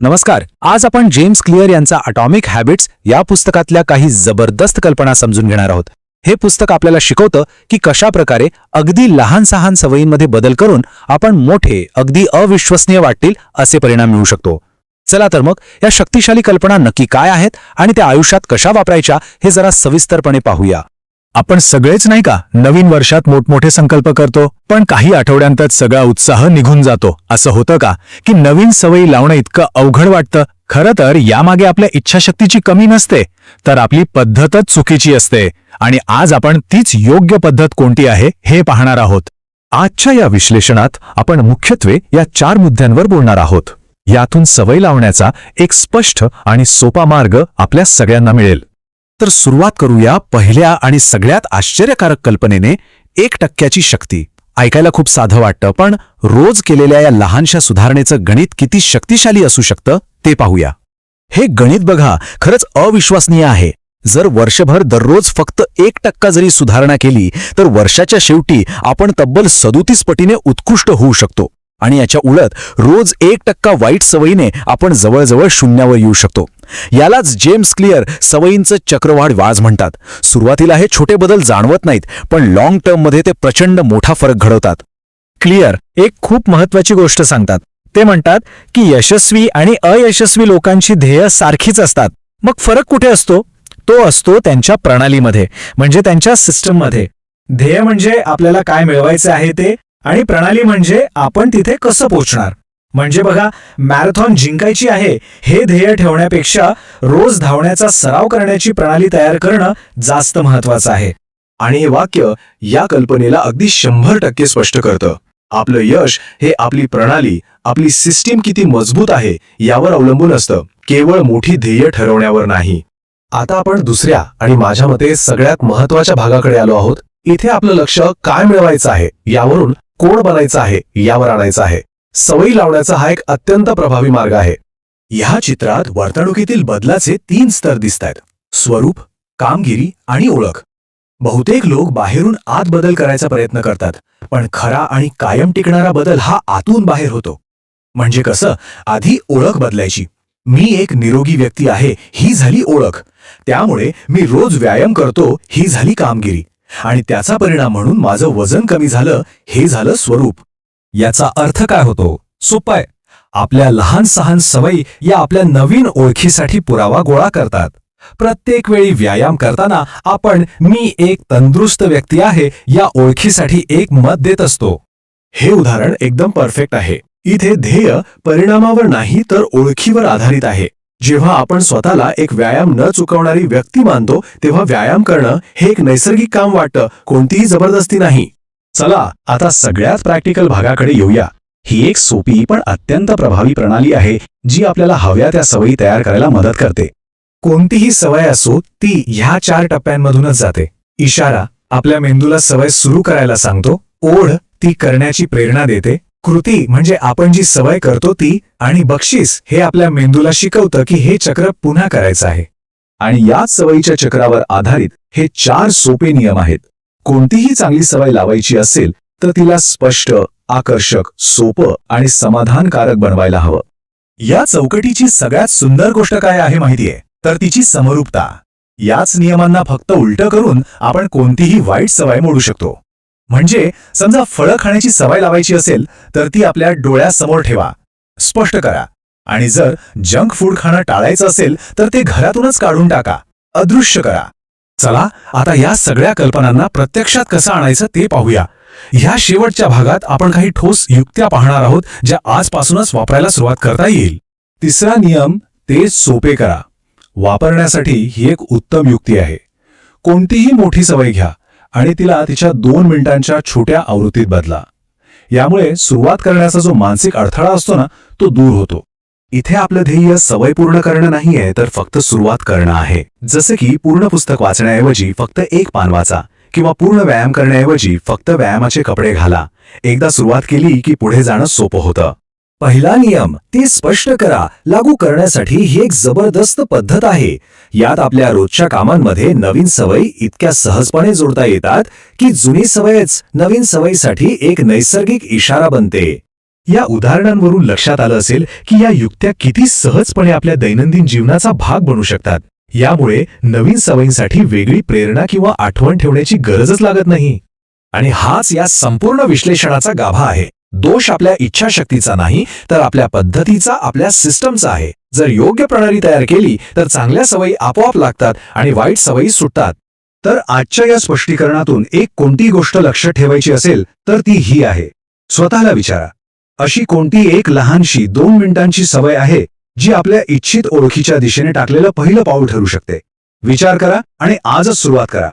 नमस्कार. आज आपण जेम्स क्लिअर यांचा अटॉमिक हॅबिट्स या पुस्तकातल्या काही जबरदस्त कल्पना समजून घेणार आहोत. हे पुस्तक आपल्याला शिकवतं की कशा प्रकारे अगदी लहान सहान सवयींमध्ये बदल करून आपण मोठे, अगदी अविश्वसनीय वाटतील असे परिणाम मिळवू शकतो. चला तर मग या शक्तिशाली कल्पना नक्की काय आहेत आणि त्या आयुष्यात कशा वापरायच्या हे जरा सविस्तरपणे पाहूया. आपण सगळेच नाही का नवीन वर्षात मोठमोठे संकल्प करतो, पण काही आठवड्यांतच सगळा उत्साह निघून जातो. असं होतं का की नवीन सवयी लावणं इतकं अवघड वाटतं? खरं तर यामागे आपल्या इच्छाशक्तीची कमी नसते, तर आपली पद्धतच चुकीची असते. आणि आज आपण तीच योग्य पद्धत कोणती आहे हे पाहणार आहोत. आजच्या या विश्लेषणात आपण मुख्यत्वे या 4 मुद्द्यांवर बोलणार आहोत. यातून सवय लावण्याचा एक स्पष्ट आणि सोपा मार्ग आपल्या सगळ्यांना मिळेल. तर सुरुवात करूया पहिल्या आणि सगळ्यात आश्चर्यकारक कल्पनेने, 1% शक्ती. ऐकायला खूप साधं वाटतं, पण रोज केलेल्या या लहानशा सुधारणेचं गणित किती शक्तिशाली असू शकतं ते पाहूया. हे गणित बघा, खरंच अविश्वसनीय आहे. जर वर्षभर दररोज फक्त 1% जरी सुधारणा केली तर वर्षाच्या शेवटी आपण तब्बल 37 पटीने उत्कृष्ट होऊ शकतो. आणि याच्या उलट रोज 1% वाईट सवयीने आपण जवळजवळ शून्यावर येऊ शकतो. यालाच जेम्स क्लिअर सवयींचं चक्रवाढ व्याज म्हणतात. सुरुवातीला हे छोटे बदल जाणवत नाहीत, पण लॉंग टर्ममध्ये ते प्रचंड मोठा फरक घडवतात. क्लिअर एक खूप महत्वाची गोष्ट सांगतात. ते म्हणतात की यशस्वी आणि अयशस्वी लोकांची ध्येय सारखीच असतात. मग फरक कुठे असतो? तो असतो त्यांच्या प्रणालीमध्ये, म्हणजे त्यांच्या सिस्टममध्ये. ध्येय म्हणजे आपल्याला काय मिळवायचे आहे ते, आणि प्रणाली म्हणजे आपण तिथे कसं पोहोचणार. म्हणजे बघा, मॅरेथॉन जिंकायची आहे हे ध्येय ठेवण्यापेक्षा रोज धावण्याचा सराव करण्याची प्रणाली तयार करणं जास्त महत्वाचं आहे. आणि हे वाक्य या कल्पनेला अगदी 100% स्पष्ट करतं. आपलं यश हे आपली प्रणाली, आपली सिस्टीम किती मजबूत आहे यावर अवलंबून असतं, केवळ मोठी ध्येय ठरवण्यावर नाही. आता आपण दुसऱ्या आणि माझ्या मते सगळ्यात महत्वाच्या भागाकडे आलो आहोत. इथे आपलं लक्ष काय मिळवायचं आहे यावरून कोण बनायचं आहे यावर आणायचं आहे. सवयी लावण्याचा हा एक अत्यंत प्रभावी मार्ग आहे. ह्या चित्रात वर्तणुकीतील बदलाचे 3 स्तर दिसतायत: स्वरूप, कामगिरी आणि ओळख. बहुतेक लोक बाहेरून आत बदल करायचा प्रयत्न करतात, पण खरा आणि कायम टिकणारा बदल हा आतून बाहेर होतो. म्हणजे कसं? आधी ओळख बदलायची. मी एक निरोगी व्यक्ती आहे ही झाली ओळख. त्यामुळे मी रोज व्यायाम करतो ही झाली कामगिरी. आणि त्याचा परिणाम म्हणून माझं वजन कमी झालं हे झालं स्वरूप. याचा अर्थ काय होतो? सोपं आहे. आपल्या लहान सहान सवयी या आपल्या नवीन ओळखीसाठी पुरावा गोळा करतात. प्रत्येक वेळी व्यायाम करताना आपण मी एक तंदुरुस्त व्यक्ती आहे या ओळखीसाठी एक मत देत असतो. हे उदाहरण एकदम परफेक्ट आहे. इथे ध्येय परिणामावर नाही तर ओळखीवर आधारित आहे. जेव्हा आपण स्वतःला एक व्यायाम न चुकवणारी व्यक्ती मानतो तेव्हा व्यायाम करणं हे एक नैसर्गिक काम वाटतं, कोणतीही जबरदस्ती नाही. चला आता सगळ्यात प्रॅक्टिकल भागाकडे येऊया. ही एक सोपी पण अत्यंत प्रभावी प्रणाली आहे जी आपल्याला हव्या त्या सवयी तयार करायला मदत करते. कोणतीही सवय असो ती ह्या 4 टप्प्यांमधूनच जाते. इशारा आपल्या मेंदूला सवय सुरू करायला सांगतो. ओढ ती करण्याची प्रेरणा देते. कृती म्हणजे आपण जी सवय करतो ती. आणि बक्षीस हे आपल्या मेंदूला शिकवतं की हे चक्र पुन्हा करायचं आहे. आणि याच सवयीच्या चक्रावर आधारित हे 4 सोपे नियम आहेत. कोणतीही चांगली सवय लावायची असेल तर तिला स्पष्ट, आकर्षक, सोपं आणि समाधानकारक बनवायला हवं. या चौकटीची सगळ्यात सुंदर गोष्ट काय आहे माहितीये? तर तिची समरूपता. याच नियमांना फक्त उलटं करून आपण कोणतीही वाईट सवय मोडू शकतो. म्हणजे समजा फळं खाण्याची सवय लावायची असेल तर ती आपल्या डोळ्यासमोर ठेवा, स्पष्ट करा. आणि जर जंक फूड खाणं टाळायचं असेल तर ते घरातूनच काढून टाका, अदृश्य करा. चला आता या सगळ्या कल्पनांना प्रत्यक्षात कसं आणायचं ते पाहूया. ह्या शेवटच्या भागात आपण काही ठोस युक्त्या पाहणार आहोत ज्या आजपासूनच वापरायला सुरुवात करता येईल. तिसरा नियम, ते सोपे करा. वापरण्यासाठी ही एक उत्तम युक्ती आहे. कोणतीही मोठी सवय घ्या आणि तिला तिच्या 2 मिनिटांच्या छोट्या आवृत्तीत बदला. यामुळे सुरुवात करण्याचा जो मानसिक अडथळा असतो ना, तो दूर होतो. इथे आपलं ध्येय सवय पूर्ण करणं नाहीये तर फक्त सुरुवात करणं आहे. जसे की पूर्ण पुस्तक वाचण्याऐवजी फक्त 1 पान वाचा, किंवा पूर्ण व्यायाम करण्याऐवजी फक्त व्यायामाचे कपडे घाला. एकदा सुरुवात केली की पुढे जाणं सोपं होतं. पहिला नियम, ते स्पष्ट करा. लागू करण्यासाठी ही एक जबरदस्त पद्धत आहे. यात आपल्या रोजच्या कामांमध्ये नवीन सवयी इतक्या सहजपणे जोडता येतात की जुनी सवयच नवीन सवयीसाठी एक नैसर्गिक इशारा बनते. या उदाहरणांवरून लक्षात आलं असेल की या युक्त्या किती सहजपणे आपल्या दैनंदिन जीवनाचा भाग बनू शकतात. यामुळे नवीन सवयींसाठी वेगळी प्रेरणा किंवा आठवण ठेवण्याची गरजच लागत नाही. आणि हाच या संपूर्ण विश्लेषणाचा गाभा आहे. दोष आपल्या इच्छाशक्तीचा नाही, तर आपल्या पद्धतीचा, आपल्या सिस्टमचा आहे. जर योग्य प्रणाली तयार केली तर चांगल्या सवयी आपोआप लागतात आणि वाईट सवयी सुटतात. तर आजच्या या स्पष्टीकरणातून एक कोणती गोष्ट लक्ष ठेवायची असेल तर ती ही आहे. स्वतःला विचारा, अशी कोणती एक लहानशी 2 मिनिटांची सवय आहे जी आपल्या इच्छित ओळखीच्या दिशेने टाकलेलं पहिलं पाऊल ठरू शकते. विचार करा आणि आजच सुरुवात करा.